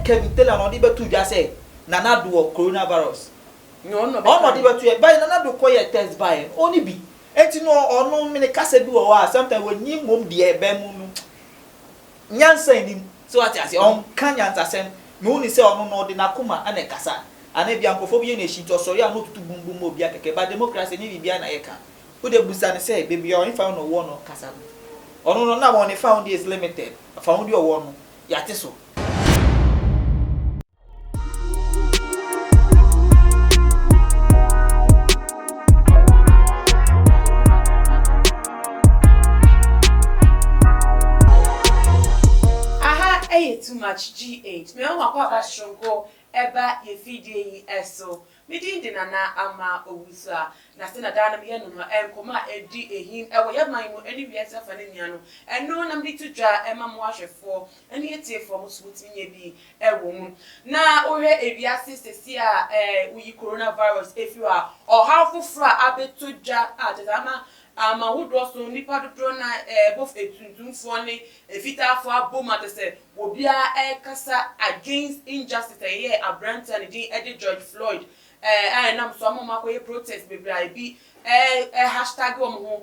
Kevin Taylor no dey betu dwa say Nana do coronavirus no dey betu by Nana do koye test by only bi enti no ono me ne kasa bi wo wa sometimes when nim mom de be mu no nyansa nim so ati ase on kan nyansa sem me woni say ono no de nakoma ana kasa ana bia nkofo bi na eshi to sori ano tutu bumbum obi akeke ba democracy ni bibia na yeka wo de busa ne say baby o infa no wo no kasa ono no na one found is limited found your one yate so too much G8 me won akwa shongo eba ye video eso me din de Nana Ama Owusu a na se na dana me ye no enkoma edi ehim ewo ye man mu eni wiese fa ne nia no eno na me tudwa ema mo ahwefo eni etiefo mo so tinye bi ewo mu na ohwe ewiase sesi a uyi coronavirus efi a ohafofro a abetudwa a tezama amahudo so nipa dodo na both etuntumfo ne efitafo aboma te se obia kasa against injustice here abranta ne din Eddie George Floyd nam so amoma ko protest bebrai bi hashtag ho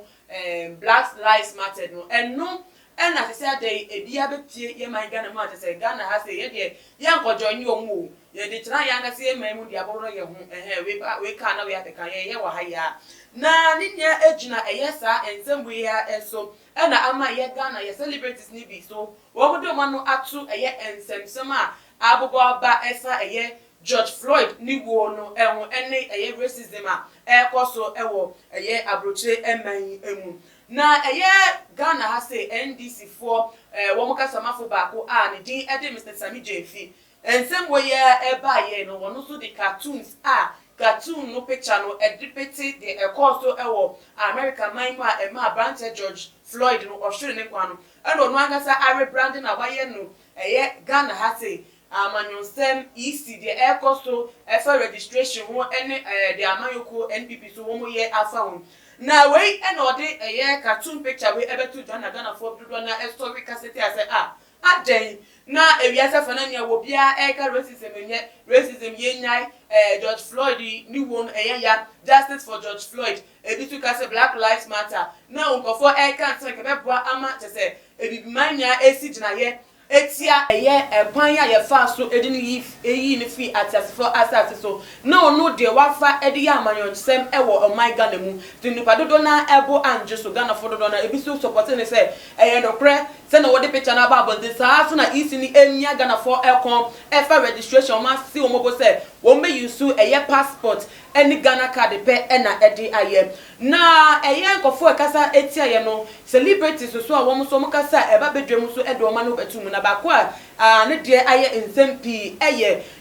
Black Lives Matter no eno na se say ebia betie ye man Ghana ma te se Ghana ha se ye de ye nkojo nyi omu ye de tena yanga se man mu de aboro ye ho we ka na we ateka ye wa ha ya na ninya ejina eyesa ensembu ya eso na ama ye Ghana ye celebrities ni bi so wo mo de ma no atu eye ensemsem a abubo ba esa eye George Floyd ni wo no ehun ene eye racism a koso ewo eye abroche eman emu na eye Ghana ha say NDC for wo mo ka samafo ba ko ne din Ede Mr. Sami Jefi ensem wo ye eba ye no wono so the cartoons cartoon no picture no edipete the koso ewo America man ma ema branch George Floyd no ohwere ne kwa no eno no angasa are branding na waye no eye Ghana ha say amanyonsem isi the koso efa registration wo ene the amayoko NPP so wo mo ye afa won na we eno de eye cartoon picture we ebetu Ghana for dodo na story cassette ase aden na ewiase fana nya wo bia ka racism ye nyai George Floyd ni won ya justice for George Floyd ebitu ka se Black Lives Matter na unkofo ka nse ke beboa ama te se ebibimanya esi gina ye etia kwan ya ye fa so edini yi ni fi atasefo asase so na ono de wafa edi ya amanyonsem ewo oman Ghana mu tinipa dodo na ebo anje so Ghana for dodo na ebi so support ne se no pre se na wode picture na ba this so na isi ni enya Ghana for ekon efa registration ma si omogo se wo me use passport eni Ghana card pe na edi aye na nkofo kasa etia ye no celebrities so a wo mo so mo kasa eba bedwem so edo ma no betu mu na ba ko ne de aye nzempi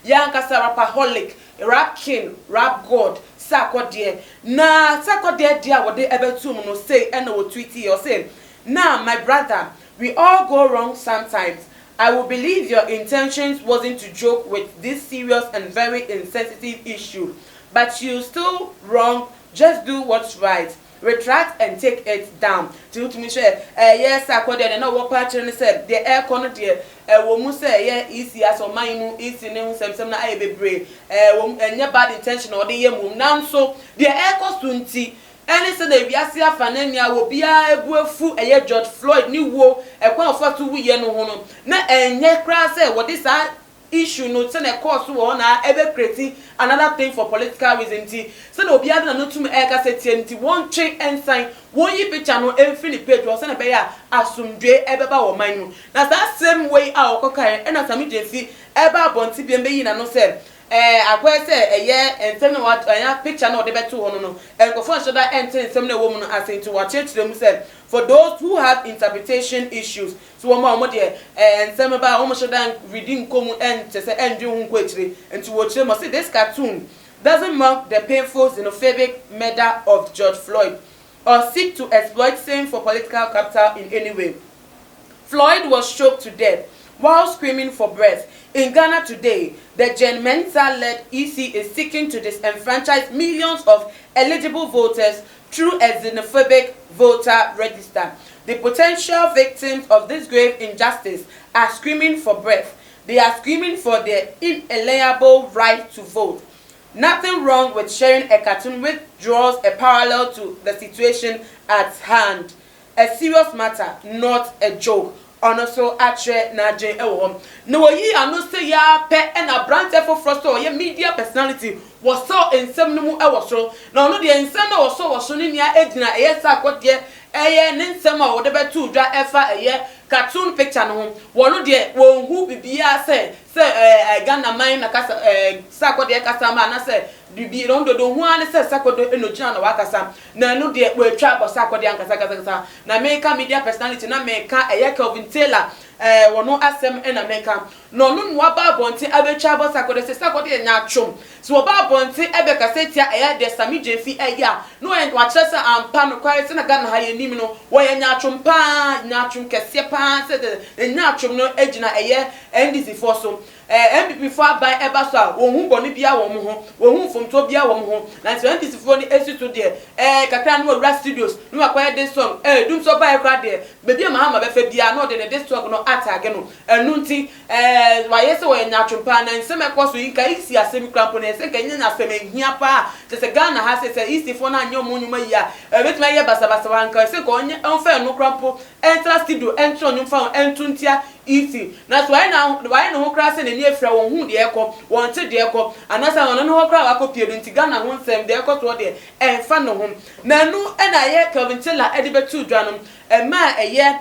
ya kasa rapaholic rap king rap god sakode na sakode dia wode ebetu mu no say na wo tweet here say now my brother we all go wrong sometimes. I will believe your intentions wasn't to joke with this serious and very insensitive issue, but you still wrong. Just do what's right. Retract and take it down. To me share yes I called there no work patch said the air corner there wo mu say yeah easy as o man mu easy ne nsem na aye bebre enye bad intention or the yemu now so the air cost 20 any say na biase afanania wo bia ebuafu eye George Floyd ni wo ekwan ofatu wuye no ho no na enye kra say what this issue no say na course wo na ebe create another thing for political reason ti say na obi adana no tum e ka say ti one train ensign one yi picture no emfini page wo say na be ya asumdwe ebeba wo man no na that same way a okokai e na Sami Jefi eba bonti bi embe yi na no say akwese ensem na what picture na odebeto wono no enkofo shoda ensem na wo mu no asentu wa church them say for those who have interpretation issues so wo de ensem ba wo shoda reading komu ente say endwe hu kwechire enti wo chire mo say this cartoon doesn't mock the painful xenophobic murder of George Floyd or seek to exploit same for political capital in any way. Floyd was choked to death while screaming for breath. In Ghana today, the Gen Mensa-led EC is seeking to disenfranchise millions of eligible voters through a xenophobic voter register. The potential victims of this grave injustice are screaming for breath. They are screaming for their inalienable right to vote. Nothing wrong with sharing a cartoon which draws a parallel to the situation at hand. A serious matter, not a joke. Also, actually, Naje Ewom. No, ye are no say ya pet and a brand for frost or your media personality was so in some no was so. No, the insana or so was soon in your edna, yes, I got ye, a yen summer or the two dry effa a year. Cartoon picture no one of the one who be say Ghana mine a casa sacco de casama and I say be on the one says sacco no channel wakasa no de we trap or sacco de ancasa na make media personality na make a Kelvin Taylor no asem in America no waba bonti abe trap sacco de sacco de nyatrum so waba bonti ebe kasetia e de Sami Jefi ya no en wachesa ampa no kwai na Ghana ha yenim no wo nyatrum pa nyatrum kese said the natural no ejina eye NDC for so MPP for by eba so wo hu boni bia wo mo ho wo hu fomto bia wo mo ho na NDC for ni esitu de kakra no Ra Studios no akwaya this song dum so by kra de bebi ma be fa bia no de this song no atage no enu nti wa yese wo natural pa na nsem ekoso yinka isi asem krampo na ese kenye na asem ehia pa te se Ghana ha se isi for na anyo mo nyuma ya betuma ye basa wanka se ko onye onfa no krampo enter studio enter onyo fa entuntia easy na so why no kra se ne efra won hu de ekọ won te de ekọ anasa won no kra wa kopie nti Ghana ho nsem de ekọ to de enfa no ho na nu na ye Kelvin Taylor edibetu dwanom ma eye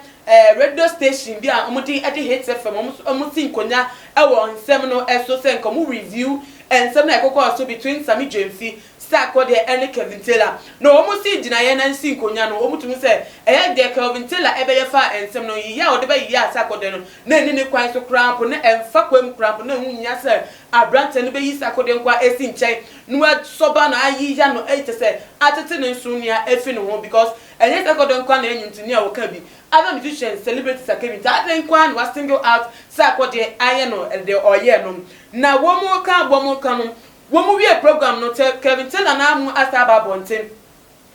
radio station bi a omudi edi hit FM omuti nkonya ewo nsem no eso se nkomu review ensem na ekọ so between Sami Jefi Sako de ene Kelvin Taylor no omusi gina ye na nsi nkonya no omutumi se eye de Kelvin Taylor ebe ye fa ensem no ya o de be ya Sako de no na ni ni kwan so cramp na emfa kwam cramp na hunya se abrante no be yi Sako de nkwa esi nchen no soba na ayi ya no ete se atete ne nsu nia efi no ho because enye Sako de nkwa na enyuntuni a woka bi other musicians celebrities are coming that then kwan was single out Sako de aye no de oye no na wo mo ka no womu wie program no Kelvin Taylor na mu asaba bonten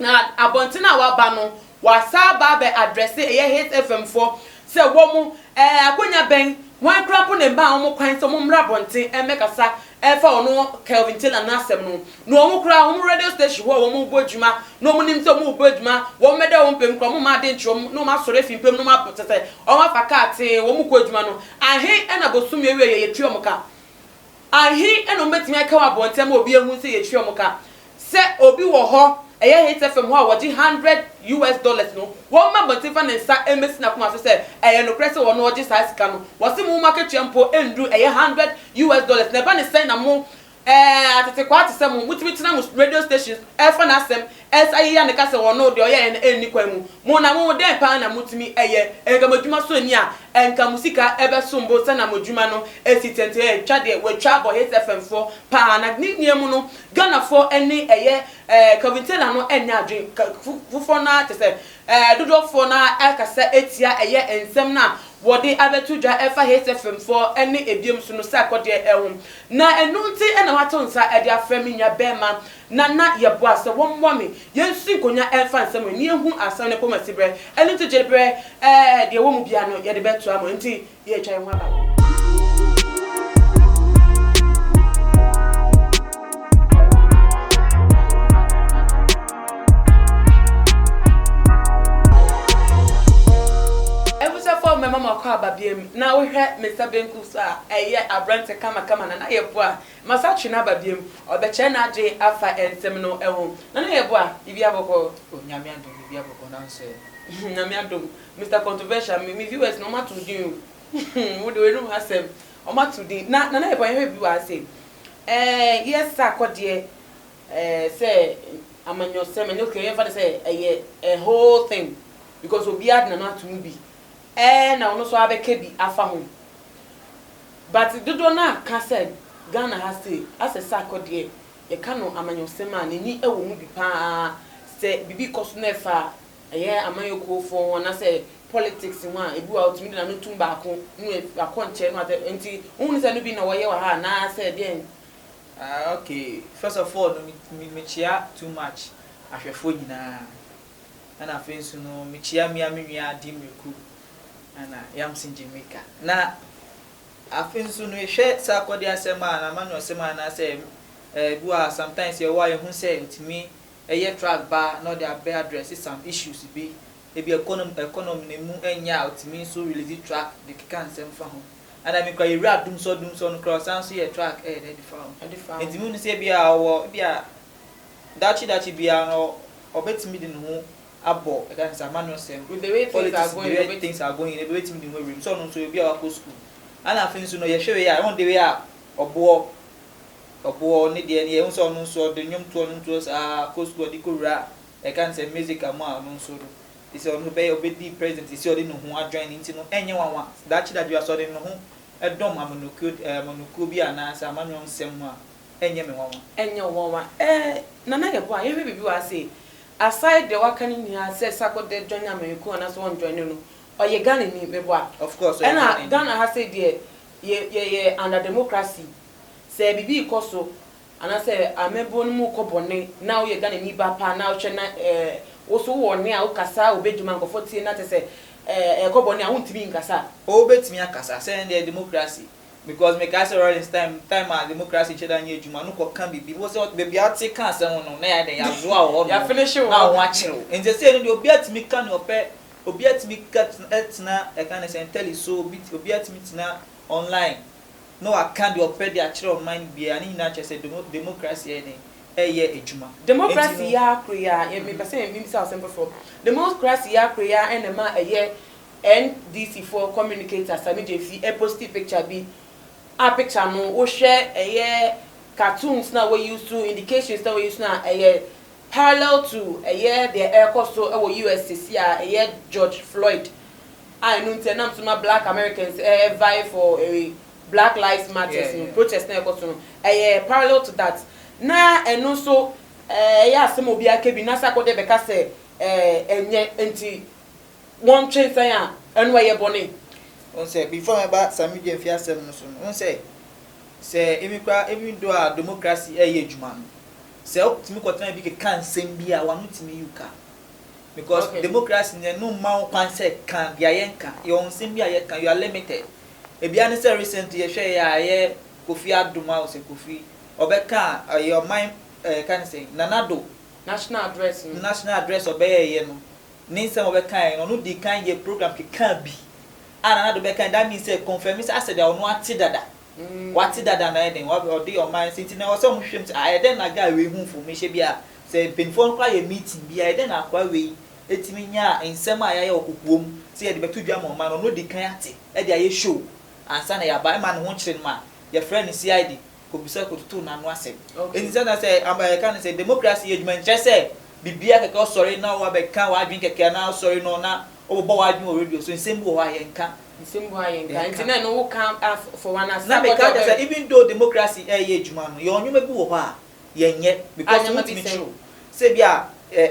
na abonten a waba no wasaba be address eye Hit FM for se womu akonya ben wan krapo ne ba omu kwan so mu mra bonten emekasa fa ono Kelvin Taylor na asem no omu kra omu radio station ho omu bodwuma no omu nim so omu bodwuma wo meda wo mpem kro mu ma de ntrom no ma sore fi mpem no ma potete o ma fakate wo mu kodwuma no ahe na bosum ye wie ye tuo muka ahi eno metimi aka wa bontem obi ehun se ye twa muka se obi wo ho eye Hit FM ho a woji $100 no wo ma botifa ne nsa emesi na kuma so se eye no krese wo no woji sa sika no wo se mu market champo endu eye $100 na ba ne sen na mu atete kwa ate se mu mutimi tina mu radio stations efa na asem ayi ya ne ka se wo no de oye eni kwa mu na mu de pa na mutimi eye enga madwuma so ni a enka musika ebe sombo se na madwuma no esitente twa de we twa bo Hit FM for pa na ni mu no Ghana for eni eye Kelvin Taylor no enya adwen fufo na te se dodo for na akasa etia eye ensem na wodi abetu dwa efa Hit FM for eni ebiem so no Sako de ehum na enunti ena wato nsa ede aframi nya bema na yebo ase wommo me yensu konya efa nsem ni ehu asam ne pomasibre enunti jebre de womu bia no ye de beto amo nti ye twa enwa ba mama kwa babiem na wo hwe Mr Benku so a eye abrante kama na yebo a masachi na babiem obeche na age afa ensem no ewo na yebo a ibi aboko onyame adom ibi aboko na nso nyame adom Mr Controversial me viewers no ma to din wo de we no asem o ma to din na yebo ye bi wa say yes Sako de say amanyo sem no ke fa say eye a whole thing because obi ad na to bi na ono so abeke bi afa ho but dodo na ka said Ghana has say as a Sako de ye ka no amanyo sema na ni ewo mu bi pa se bibi koso na fa ye amanyo fo na say politics one ebu out mi na no tum ba ko nu akonche no enti unu se no bi na wo ye wa ha na say den okay first of all no me chia too much ahwefo nyina na afensu no me chia mi amnua dimreku ana yam sin Jamaica na afin so no hwe sa akodi asema na manu asema na say bua sometimes you why who say ntimi eye track ba no dey address some issues be ebi economy ne mu enya outimi so release track the can sem fa ho and I mean kwa ira dum so no cross and so ye track dey fa ho ntimi no say bia wo bia dachi bia no obetimi di no abo can say manual sem with the way things are going the way timi di no room so no so bia wa go school and afin so no ye hwe ya one day ya obo ni de ne ehun so no so de nyum to no to sa ko school di ko ra can say music ama no so do is on be obedi president is odi no ho adjoin nti no enye wanwa dachi you are so de no ho edom amonoku bi ana sa manual sem a enye me wanwa nana ye bo a ye bibi wa say aside the wakani ni say sakode join America na so on join no oye Ghana ni me bo a of course and Ghana has said ye under democracy say bibi ikoso ana say amebo no mu kobone now ye Ghana ni ba pa now che na oso wo ne a ukasa obeduma nkofo tie na te say kobone a huntimi nkasa obetimi akasa say the democracy because me ka say rolling time a democracy cheda nya ejuma no ko kan bibi wo say baby ati kan say no na ya den ya zo a wo ya finish wo na wo achiro nje say no obi atimi kan no pe obi atimi kat etna e kan say tell so obi atimi tina online no I can't do ope the achiro mind bia ni na che say democracy e eye ejuma democracy ya kriya e me person me say simple for democracy ya kriya and ma eye NDC for communicators sami je fi a positive picture be a picture no wo share eye cartoons na we use to indications that we use na eye parallel to eye the air cost so USCC eye George Floyd I know tenam to my black Americans vie for a Black Lives Matter protest na cost no eye parallel to that na eno so ya asem obi akebi na sakode be ka say enye enti one train say anu ye bone on say before me ba sami je fi asem no so on say emi do a democracy ye adwuma no say optimi kwotena bi ke kan sem bi a wanu timi yuka because democracy ne no ma kwan say kan bia ye nka ye on sem bi a ye kan you are limited e bia ne say recently ye hwe ya ye Kofi Aduma o say Kofi obeka your mind can say nanado national address obey ye no ni nsem obeka no di kan ye program ke kan bi nanado be kan that means say confirm say asede ono ati dada wati dada na eden wa odi your mind sinti na so mo hwem say eden na ga we hu fu me hye bia say penfo kwa ye meeting bia eden akwa we etimi nya nsem a ya okukuom say ye de betu dwa mo man no di kan ati e de aye show ansa na ya ba man ho kire ma your friend CID ko bisa ko tutu na no asem eni na say American say democracy ejuma nche bibia keke sorry na wa be kan wa adwin keke na sorry no na obo wa adwin o radio so nsem bo wa yenka nti na no kan for one as na be ka say even though democracy ye ejuma no ye onwuma bi wo ho a yenye because it's me true say bia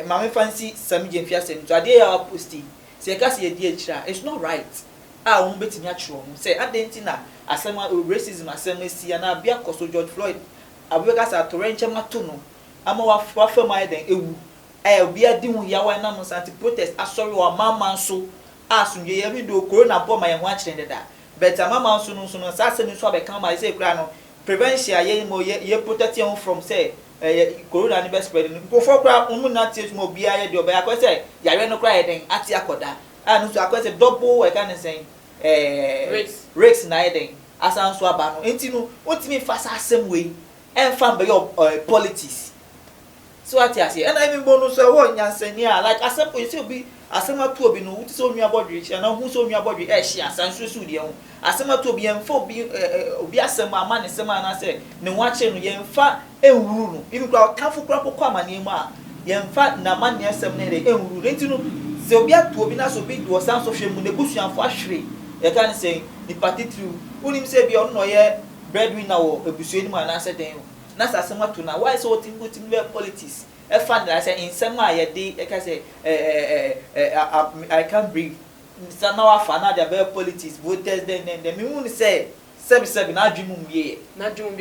mama fancy sami je mfia sem to ade ya posti say ka say ye die kira it's not right a won betimi a kiro ho say adenti na asema racism asema si na bia koso George Floyd abeka sa torenche mato no ama wa fama den ewu obi adi hu ya wa na mo santi protest asori wa mama so asunye ye bi do corona po ma ye ho a kire ndeda but mama so no sa se ni so abeka ma say kura no prevention ye mo ye protect you from say corona ni be spread no for kura umu na tie mo bia ye de oba ya ko say yare no kura ye den ati akoda no so akwese double we can say race na eden asan so aba no enti no otimi fasa asem we enfam be your politics so ati ase and even bonus so wo nyansani a like asem po say obi asem atu obi no wuti so nua bodri chi na hu so nua bodri e hia asan so de ho asem atu obi emfa obi asem ama ne sem na say ne ho ache no yemfa enwuru no ibi kwa kafu kra pokọ amane mu a yemfa na mane asem ne de enwuru enti no se obi atu obi na so bi do san so hwemu ne busuanfo ahwere ye kan say ni party through unim say bi on no ye breadwinner wo ebusuani mu na say den na sasema to na why so timbutim be politics e fan that say in some a ye dey e ka say I can't breathe so now afa na there be politics voters then me won say sebi na adwum mbiye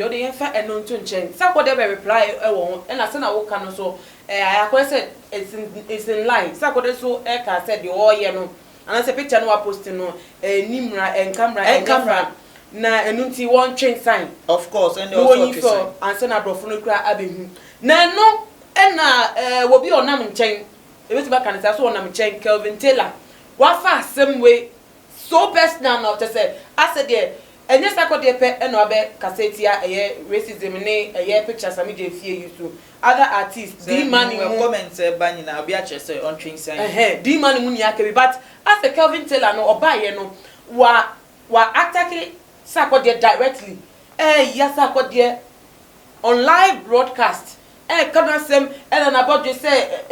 o de yenfa eno nto nchen sakode be reply e wo e na se na wo ka no so I said it's in line sakode so e ka said the all ye no and I say picture no wa post no nimra en camera na enunti one train sign of course and no also one for answer na brofo no kra abehu na no na wo bi onam nchen ebeti ba kan so onam nchen Kelvin Taylor wafa asem we so personal na to say ase de enye sakode pe na obe kasetia racism ne pictures ami je fie you to other artists the man will comment ba nyina obi a che say on train sign the man mu ni akabi but as Kelvin Taylor no obaye no wa attack sakode directly yes sakode on live broadcast kana sem na about you say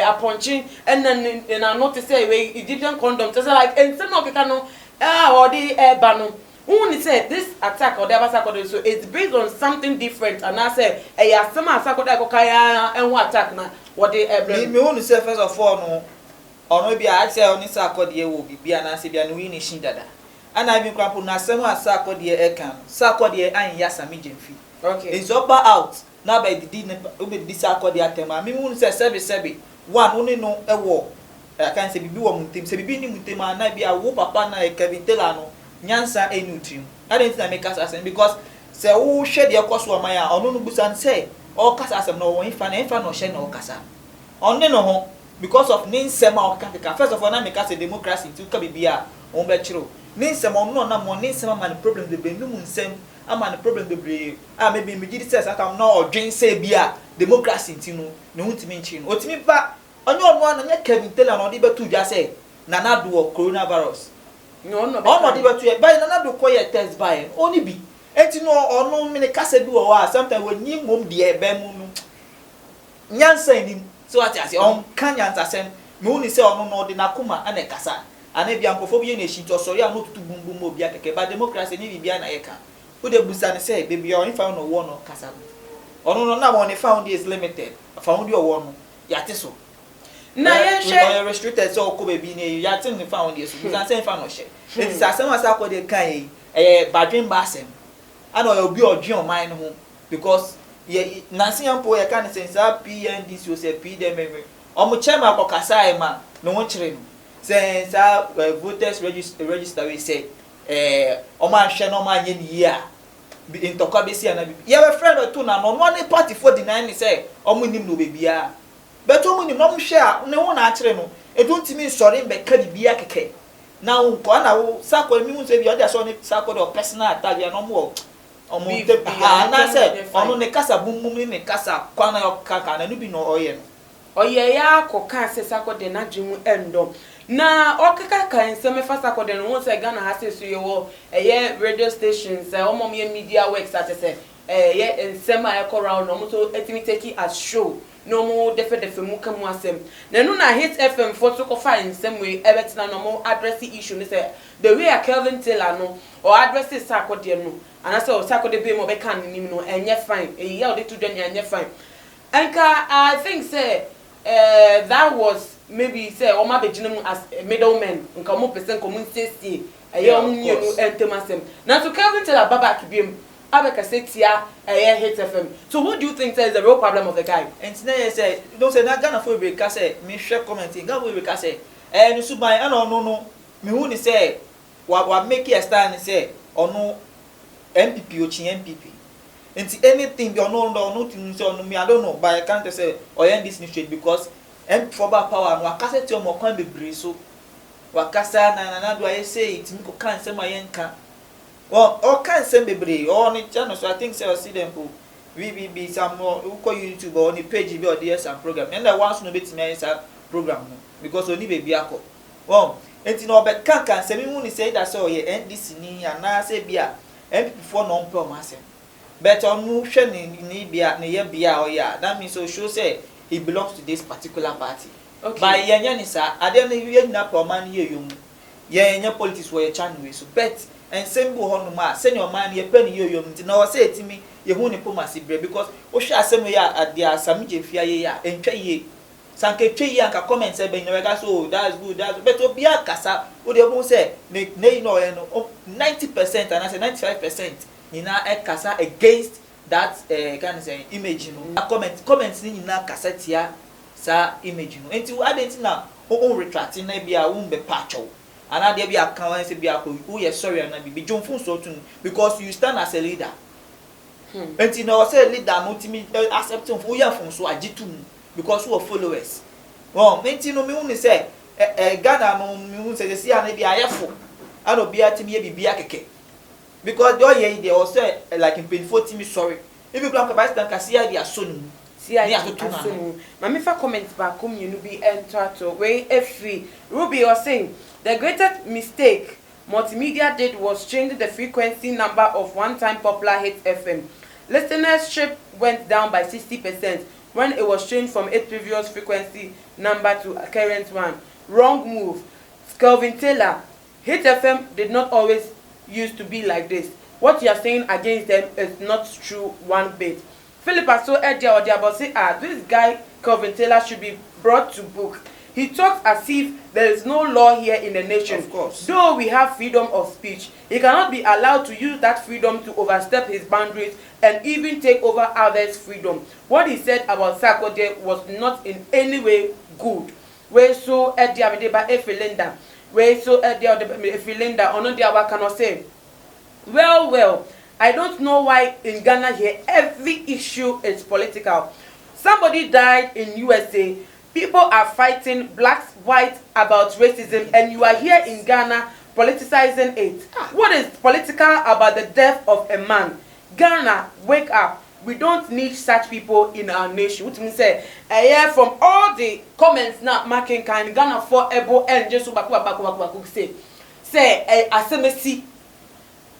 aponchi and then I notice say we Egyptian condom just like and say no keka no or the ba no who say this attack or the sakode so it's based on something different and I say some sakode ko kaya and what attack na what the me who say first of all no ono bia I say oni sakode wo bibia na say bia no wi ni shin dada ana bi kwapo na sem sakode kan sakode an yasa mi jemfi okay it's upper out na by the din obe disakode atema me who say sebe one only no ewo I can say bibi wo muntem say bibi ni muntem na bia wo papa na Kelvin Taylor no nyansa enutrim I don't think I make us asem because say wo hwe de ekoso oman a ono no busan say all kasa asem no wo infa no hwe no kasa onne no ho because of ninsema o kaka first of all na make us a democracy to ka bibia on be chiro ninsema ono na mo ninsema man problem de be mu nsem ama the problem be bre maybe me gidi say aka no odwen say bia democracy ntino ne huntimi nchi no otimi ba onye ono na nya Kelvin Taylor no de betu dwa say nana do coronavirus no de betu e ba nana do koye test by oni bi enti no ono me ne kasa bi wo a sometimes when nyi mom de e ba mu no nyansa ni so ati ase on kan nyansa sem me uni say ono no de nakoma ana kasa ana bia nkofo bi na eshi to sori a no tutu bumbum obi akeke ba democracy ni bibia na yeka who the busan say baby you only found no one no kasa ono no na money found is limited found your one yate so na ye share restricted so ko baby ni yate ni found is busan say found no share it is asem asa ko de kan badwin basem ana obi odwen man ho because ye nansi ampo ye kan say sa PNDC o say PDM omo chairman ko kasa e ma no won kire no say sa voters register we say omo ahwe no ma anye ni ya in tokwa be si na bi ye friend to na no one party for deny me say omo nim no bebia but omo nim no mo hwe a ne ho na akire no eduntimi sori be ka bibia keke na unko na wo sakwa mi hu say bi o dey so ni sakwa do personal attack ya no mo omo te na say ono ne kasa bumum ni ne kasa kwana yo kaka na no bi no oye no oye ya koka se sakwa de na dwemu endom na okeka kan se me fast akode no won say Ghana ha se so yewo radio stations omom ye media works at say ensema e corral no mo so etimi take as show no mo defe mu kamu asem na no na Hit FM for to ko fa ensem we ebetina no mo address issue ni say the way Kelvin Taylor no or address sakode no and say sakode be mo be kan nim no enye fine ye o de to dwan enye fine anka I think say that was maybe say o ma be ginemu as a middleman nka mo person community o mu nyenu entemasem na to Kelvin Taylor baba kibiem abeka setia Hit FM so what do you think is the real problem of the guy and today say don't say na Ghana for be ka say me share commenting Ghana we ka say no suban ana no me hu ni say wa make a stand say ono MPP o chi MPP and anything be ono tin say ono me I don't know but I can't say oyen this straight because for power no akase ti omo kan bebre so wakasa na do I say it mi ko kan say ma yenka well all kan say bebre all ni channel so I think say see them po VBB some more ko YouTube or ni page be or there some program and that once no betimi answer program no because oni bebi akọ well enti no be kan say mi mu ni say that so ye NDC ni ana say bia MPP for no mpe o ma say but onu hwe ni bia ne ye bia o ya that means so show say he belongs to this particular party. Okay. By yenya ni sa ade na ye nyina pa man ye yom. Ye yenya politics wo ye chan we so bet and same go hono ma senior man ye pe ni ye yom nti na wo say etimi ye hu ni pomasi bre because wo hwe asem ya ade asam je fia ye ya entwa ye sanke twa ye anka comment say be nyaweka so that's good but obi akasa wo de mo say ne no ye no 90% and I say 95% ni na ekasa against that kind of say image no comment ni na kasetia sa image no enti we adenti na o retract na bia wo be patcho and there be account say be who you sorry and be John so too because you stand as a leader. And you know say leader no timi accepting for you from so agitu because who are followers. Well, you know me only say Ghana no me who say see an be ayefo. I no be atimi be akeke. Because they also like in painful timi sorry. If you come back to Kasia they are soon. See, I have to Mammy for comments back home, you know, be enter to way free. Ruby was saying the greatest mistake multimedia did was changing the frequency number of one-time popular hit FM. Listenership went down by 60% when it was changed from its previous frequency number to a current one. Wrong move. Kelvin Taylor, Hit FM did not always used to be like this. What you are saying against them is not true one bit. Philip so Edia Odiabo say, this guy Kelvin Taylor should be brought to book. He talks as if there is no law here in the nation. Of course. Though we have freedom of speech, he cannot be allowed to use that freedom to overstep his boundaries and even take over others' freedom. What he said about Sarkodie was not in any way good. We so Edia Mideba Efelenda. We so Edia Efelenda. Ono Diawa cannot say. Well. I don't know why in Ghana here every issue is political. Somebody died in USA. People are fighting blacks, whites about racism, and you are here in Ghana politicizing it. What is political about the death of a man? Ghana, wake up. We don't need such people in our nation. Which means say, from all the comments now making kind Ghana for able and just say asemesi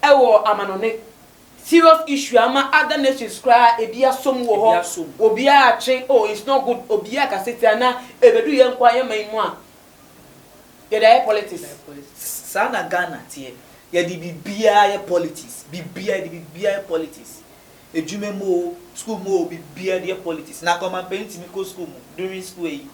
ewo amanone. Serious issue ama other nations cry ebia som wo ho obia ache oh it's not good obia ka seti ana ebedu ye nkwa ye man mu a ye dey politics sana Ghana tie ye di bibia ye politics bibia politics ejume mo school mo bibia ye politics na come parent me go school mo during school yi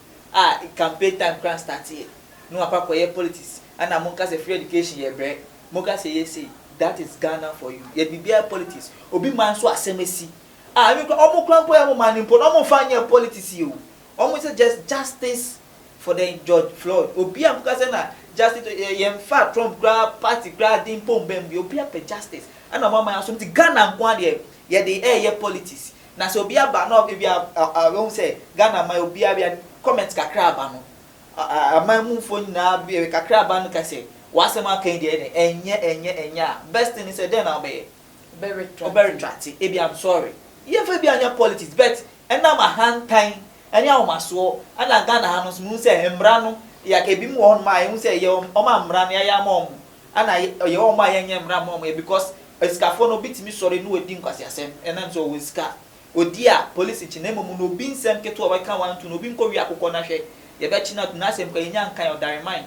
campaign time can start here no apart ye politics and amonka say free education ye bre monka say ye say that is Ghana for you. Ye bibia politics. Obi man so asemesi. Omo krampo ya mo man impo. Omo fanya politics you. Omo say just justice for the George Floyd. Obi am say na justice ye mfa Trump grab party grab dimpo mbembi. Obi am justice. Ana mama ya so mti Ghana nkwa de ye dey ye politics. Na so obi aba na obi won say Ghana my obi abia comment kakra aba no. Aman mu fo nyina bi kakra aba no ka say wasema kan de enye best thing is then now be very trati ebi I'm sorry ye fa bi anya politics but ena ma hantan anya o maso ana Ghana ha no mu say embra no ya ka bi mu on ma ye mu say ye o ma mbra no ya ma om ana ye o ma ye nye mbra mo because iskafo no bitimi sorry no odi nkwasi asem ena so we ska odi a police chinemo mu no bi nsem keto o ka wan to no bi nko wi akokọ na hwe ye be china to na asem ka nya nkan o dare mind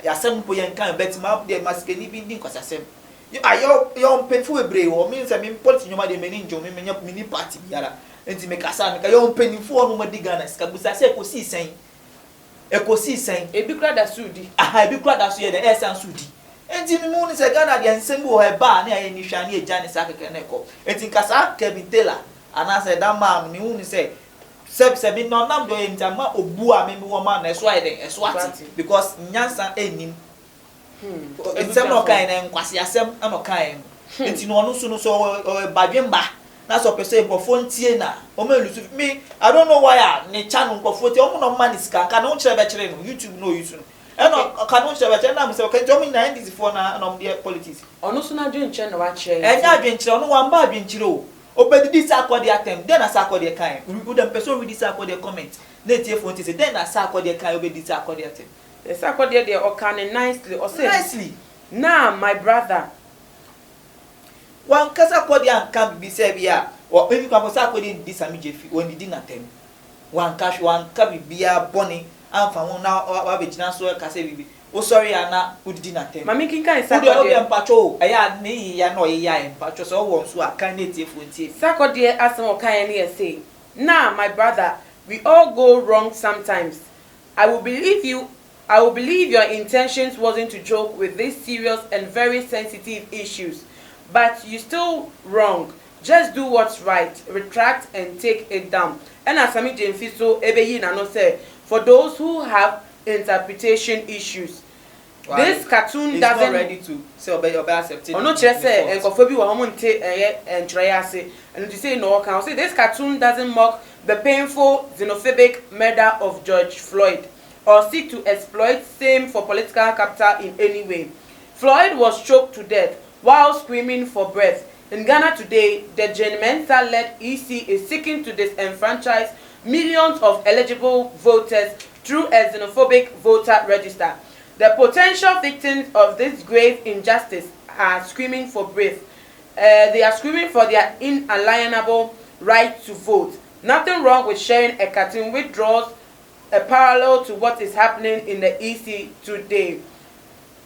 yasem po yen kan bet ma de maskeni bi ndin kwasasem yo penfu ebre wo mean say me politi nyoma de meni njo me nya mini party biara enti me kasa me ka yo penfu onu ma di Ghana ska busa se ekosi sen ebi kra da sudi ebi kra da su ye de esan sudi enti me mu ni se Ghana de nsem wo he ba na ye ni hwa na eja ni sa keke na eko enti kasa Kelvin Taylor ana se da ma ni hu ni se sebi no nam do entama obu a me wo ma na so ayde eso ati because nyansa enim ensem no kan na nkwase asem no kan enti no no so badwemba na so pese nkofo ntie na o ma lusu me I don't know why ne channel nkofo tie o no man iska ka no kire be kire no YouTube no use no eno ka no kire be kire na me se ka jo me na ndisi na no dey politics ono so na dwen kire na wa kire enya dwen kire ono wa mba dwen kire o obedi sakode atem then asakode kan we dem person read sakode comment na tie phone say then asakode kan obedi sakode atem the sakode dey o kan nicely or say nicely now my brother wan kasa kode an kan bi se bia o emi kwa sakode di sami jefi woni di na tem wan ka bibia boni amfa won na wa be gina so ka se bibi o sorry ana udidi na tem mami kin kan sakode o be mpacho aya ne ya no ye ya mpacho so won so akan na tie phone tie sakode asem o kan ne say now my brother we all go wrong sometimes. I will believe your intentions wasn't to joke with these serious and very sensitive issues, but you still wrong. Just do what's right, retract and take it down. And as Sami Jemfiso Ebeyi Nano said, for those who have interpretation issues, This cartoon he's doesn't not ready to say obey accept it. Ono chere say enkofo bi wo homonte entreye ase and to say no can say this cartoon doesn't mock the painful xenophobic murder of George Floyd or seek to exploit same for political capital in any way. Floyd was choked to death while screaming for breath. In Ghana today, the Jane Mensa-led EC is seeking to disenfranchise millions of eligible voters through a xenophobic voter register. The potential victims of this grave injustice are screaming for breath. They are screaming for their inalienable right to vote. Nothing wrong with sharing a cartoon which draws a parallel to what is happening in the EC today.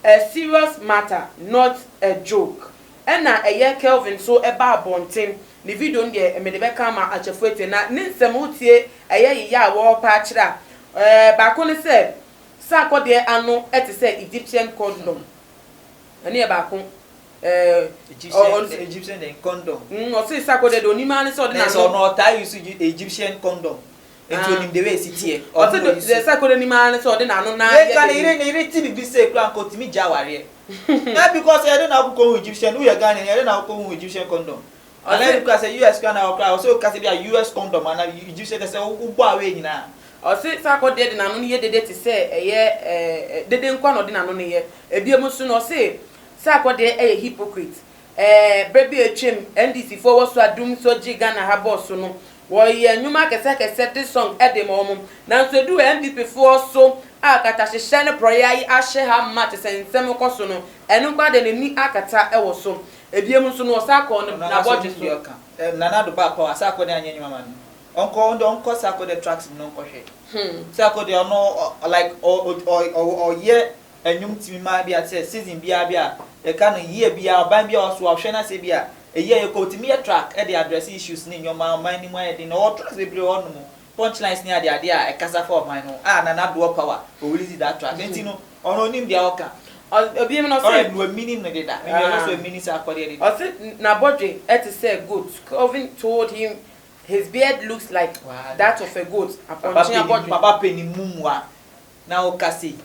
A serious matter, not a joke. Ena eye Kelvin so eba abonten ni video ndie emedebeka ma achefuete na nsem utie eye ya wo pa kira ba ko ne se sakode ano ete se Egyptian condom ani e ba ko Egyptian condom o se sakode do ni ma ne so de na so no ta use Egyptian condom enti onim de we sitie o se de sakode ni ma ne so de na no na ye kan ire ti bi se kran ko timi jaware not because I don't have to Egyptian, we are Ghanaian, I don't have to Egyptian condom. And then because a US can also cast a US condom and Egyptian say, oh, away now. Or say, Sako dead and I only did to say a year, they didn't come or didn't know ye. A Biomusun or say, Sako de a hypocrite. Baby a chim, NDC forward so a doom so Ghana have boss no. Why ye, you make a set this song at the moment. Now so do MPP for so. Akata shene proya ahye ha mate sensem koso no enu kwa de ni akata ewo so ebiem so no sako na bodge so nana do ba kwa sako de anyenyi mama no onko sako de tracks no nko hwe sako de no like or ye enyum timi ma bia say season bia e ka no ye bia ban bia so ahwe na se bia eye ye ko timi ye track e dey address issues ni nyoma man ni mo e dey no tracks be bre onu mo punchlines near the idea a casa for mine na na do power o release that track enti no ono nim dia oka obi me no say no meaning no dey that maybe also meaning say akode o say na bodge et say goat Calvin told him his beard looks like that of a goat papa penny mumwa na o kasi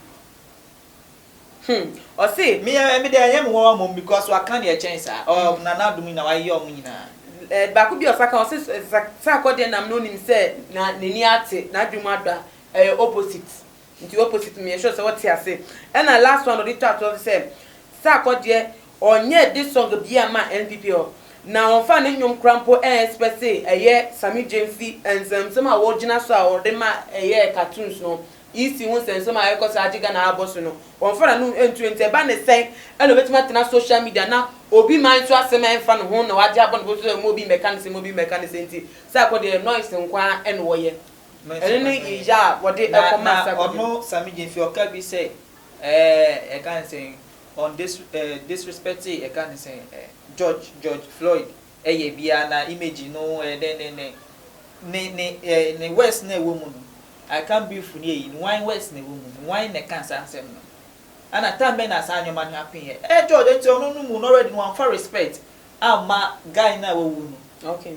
o say me dey am wo mum because we can dey chance na na do me na wa ye o nyina baako bi osaka o say sakode nam no nim say na neni ate na dwumada opposite nti opposite me sure say what ase and na last one the chat of say sakode onye this song bi ama NPP o na on fa ne nyom krampo expect say Sami Jemfi ensem a wogina so a wode ma cartoons no isi won sensem a ekọ sa ajiga na aboso no on fa na no entu ente ba ne sen eno betima tena social media na obi man so asem enfa no ho na waje abon bo so mobi mechanism enti sakode noise nkwa eno wo ye ene ija wode ekoma sakode ono Sami Jemfi o ka bi say e kan say on this disrespect e kan say George Floyd eye bia na image no ne west na woman I can't be funny in wine west na woman wine na cancer ansem no ana tambe na sa anyoma no happen here George enti ono no mu no already no for respect ama guy na wo wu no okay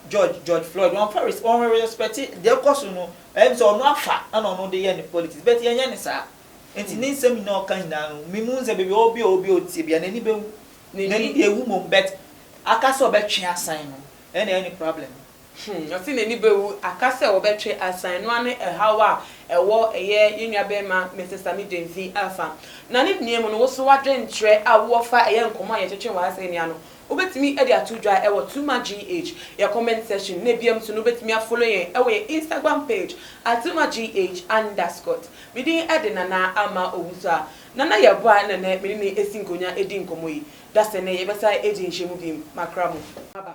George Floyd one for respect the course no so no afa ana ono de ye ni politics but ye ne sa enti ni nsem na o kan na no mimu nze bebe obi otie bia na ni be nani de ewu mom bet akase obetwe asan no any problem I see nani be wu akase obetwe asan no ane hawa ewo yenua be ma Mr. Sami Jemfi afa na ne niem no wo so wadwe nkyere awo fa nkomo ye kyekye wa asan nia no obetimi e de atudwa ewo Tuma GH your comment section na biam so no betimi follow yen ewo Instagram page @TumaGH_. Midin ede nana ama owusa nana ye boa na na mini esi nkonya edi nkomo yi that's the name yebesa eji nhemu bim makramo baba